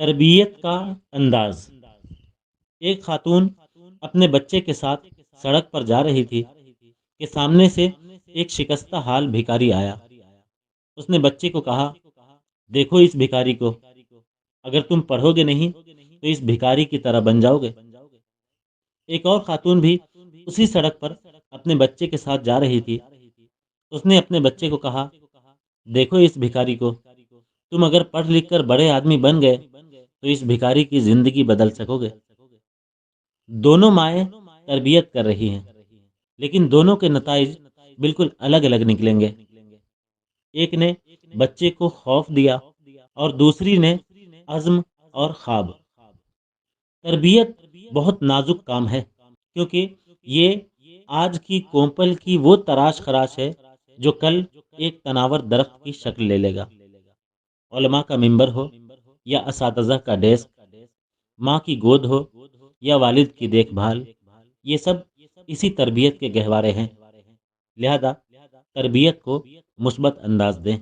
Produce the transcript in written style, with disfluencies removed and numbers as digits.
تربیت کا انداز۔ ایک خاتون اپنے بچے کے ساتھ سڑک پر جا رہی تھی کہ سامنے سے ایک شکستہ حال بھکاری آیا۔ اس نے بچے کو کہا، دیکھو اس بھکاری کو، اگر تم پڑھو گے نہیں تو اس بھکاری کی طرح بن جاؤ گے۔ ایک اور خاتون بھی اسی سڑک پر اپنے بچے کے ساتھ جا رہی تھی۔ اس نے اپنے بچے کو کہا، دیکھو اس بھکاری کو، تم اگر پڑھ لکھ کر بڑے آدمی بن گئے تو اس بھکاری کی زندگی بدل سکو گے۔ دونوں مائیں تربیت کر رہی ہیں، لیکن دونوں کے نتائج بالکل الگ الگ نکلیں گے۔ ایک نے بچے کو خوف دیا اور دوسری نے عزم اور خواب۔ تربیت بہت نازک کام ہے، کیونکہ یہ آج کی کومپل کی وہ تراش خراش ہے جو کل ایک تناور درخت کی شکل لے لے گا۔ علماء کا ممبر ہو یا اساتذہ کا ڈیسک، ماں کی گود ہو یا والد کی دیکھ بھال، یہ سب اسی تربیت کے گہوارے ہیں۔ لہذا تربیت کو مثبت انداز دیں۔